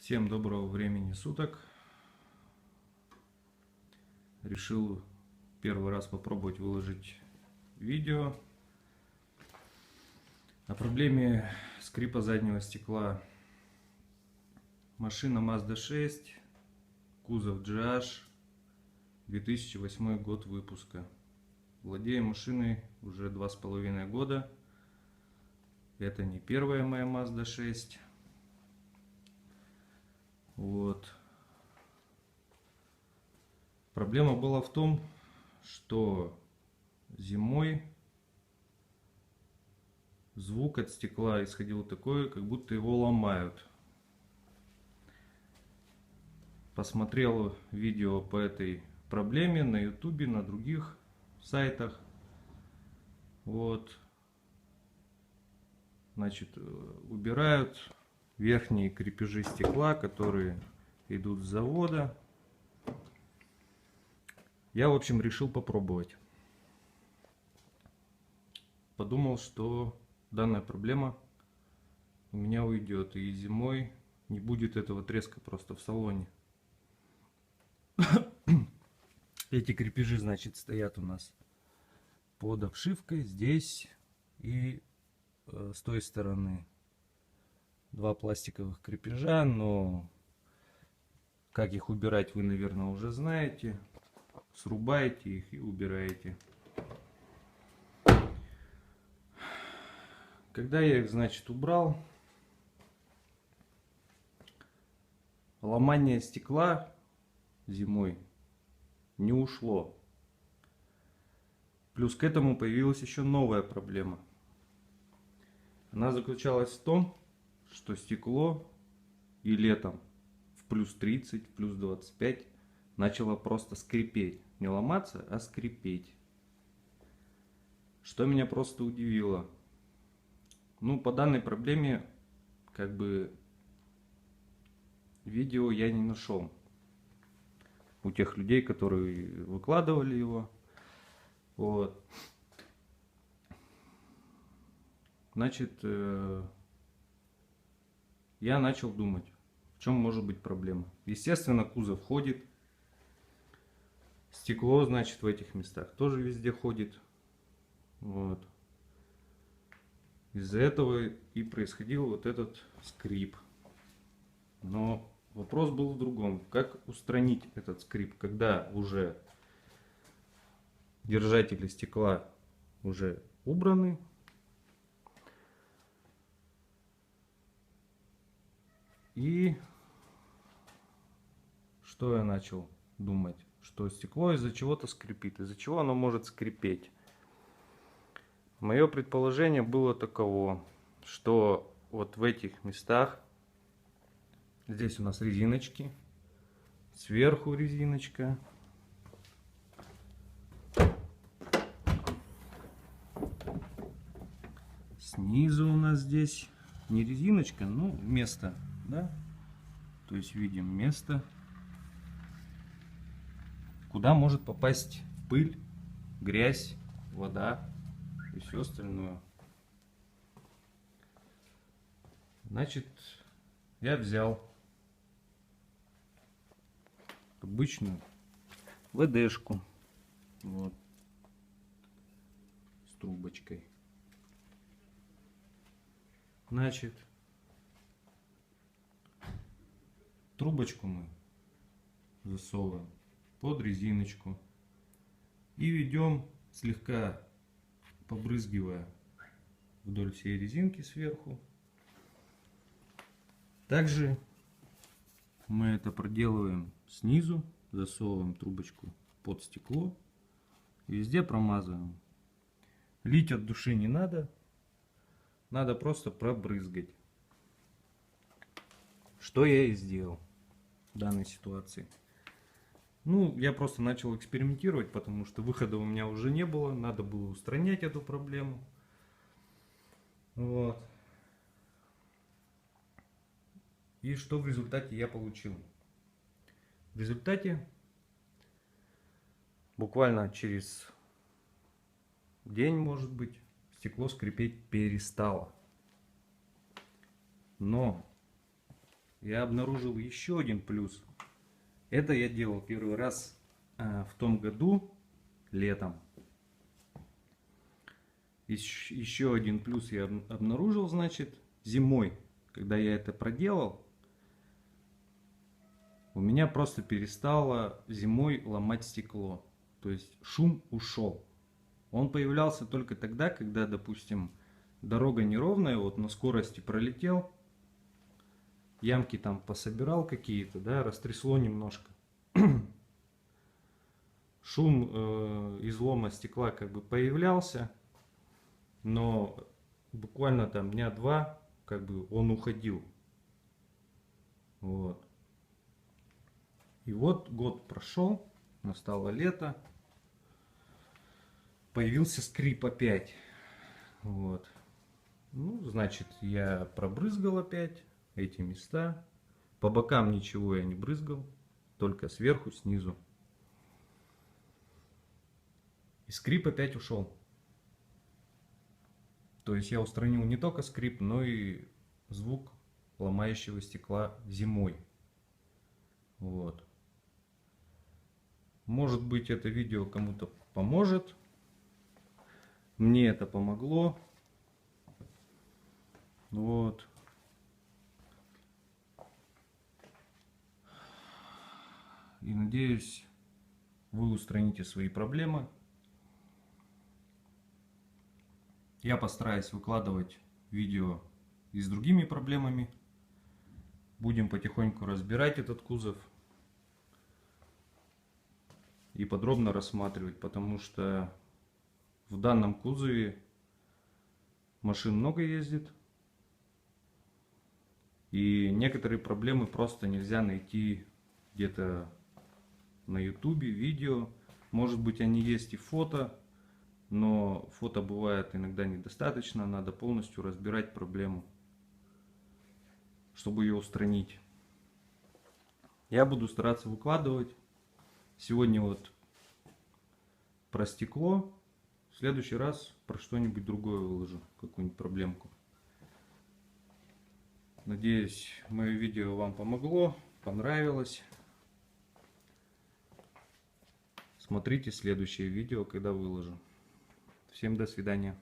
Всем доброго времени суток. Решил первый раз попробовать выложить видео о проблеме скрипа заднего стекла. Машина Mazda 6, кузов GH, 2008 год выпуска. Владею машиной уже 2,5 года. Это не первая моя Mazda 6. Вот. Проблема была в том, что зимой звук от стекла исходил такой, как будто его ломают. Посмотрел видео по этой проблеме на YouTube, на других сайтах. Вот. Значит, убирают верхние крепежи стекла, которые идут с завода. Я, в общем, решил попробовать. Подумал, что данная проблема у меня уйдет, и зимой не будет этого треска просто в салоне. Эти крепежи, значит, стоят у нас под обшивкой здесь и с той стороны. Два пластиковых крепежа, но как их убирать, вы, наверное, уже знаете. Срубаете их и убираете. Когда я их, значит, убрал, ломание стекла зимой не ушло. Плюс к этому появилась еще новая проблема. Она заключалась в том, что стекло и летом в плюс 30, в плюс 25 начало просто скрипеть. Не ломаться, а скрипеть. Что меня просто удивило. Ну, по данной проблеме, как бы, видео я не нашел у тех людей, которые выкладывали его. Вот. Значит, я начал думать, в чем может быть проблема. Естественно, кузов ходит. Стекло, значит, в этих местах тоже везде ходит. Вот. Из-за этого и происходил вот этот скрип. Но вопрос был в другом. Как устранить этот скрип, когда уже держатели стекла уже убраны. И что я начал думать? Что стекло из-за чего-то скрипит. Из-за чего оно может скрипеть? Мое предположение было таково, что вот в этих местах, здесь у нас резиночки, сверху резиночка, снизу у нас здесь не резиночка, но место, да? То есть видим место, куда может попасть пыль, грязь, вода и все остальное. Значит, я взял обычную ВДшку, вот, с трубочкой. Значит, трубочку мы засовываем под резиночку и ведем, слегка побрызгивая вдоль всей резинки сверху. Также мы это проделываем снизу, засовываем трубочку под стекло, везде промазываем. Лить от души не надо, надо просто пробрызгать. Что я и сделал в данной ситуации. Ну, я просто начал экспериментировать, потому что выхода у меня уже не было. Надо было устранять эту проблему. Вот. И что в результате я получил? В результате буквально через день, может быть, стекло скрипеть перестало. Но я обнаружил еще один плюс. Это я делал первый раз в том году, летом. Еще один плюс я обнаружил, значит, зимой, когда я это проделал, у меня просто перестало зимой ломать стекло. То есть шум ушел. Он появлялся только тогда, когда, допустим, дорога неровная, вот на скорости пролетел, ямки там пособирал какие-то, да, растрясло немножко. Шум излома стекла как бы появлялся, но буквально там дня два как бы он уходил. Вот. И вот год прошел, настало лето, появился скрип опять. Вот. Ну, значит, я пробрызгал опять эти места. По бокам ничего я не брызгал, только сверху, снизу. И скрип опять ушел. То есть я устранил не только скрип, но и звук ломающего стекла зимой. Вот. Может быть, это видео кому-то поможет. Мне это помогло. Вот. И надеюсь, вы устраните свои проблемы. Я постараюсь выкладывать видео и с другими проблемами. Будем потихоньку разбирать этот кузов и подробно рассматривать, потому что в данном кузове машин много ездит. И некоторые проблемы просто нельзя найти где-то на ютубе, видео. Может быть, они есть и фото, но фото бывает иногда недостаточно. Надо полностью разбирать проблему, чтобы ее устранить. Я буду стараться выкладывать. Сегодня вот про стекло. В следующий раз про что-нибудь другое выложу, какую-нибудь проблемку. Надеюсь, мое видео вам помогло, понравилось. Смотрите следующее видео, когда выложу. Всем до свидания.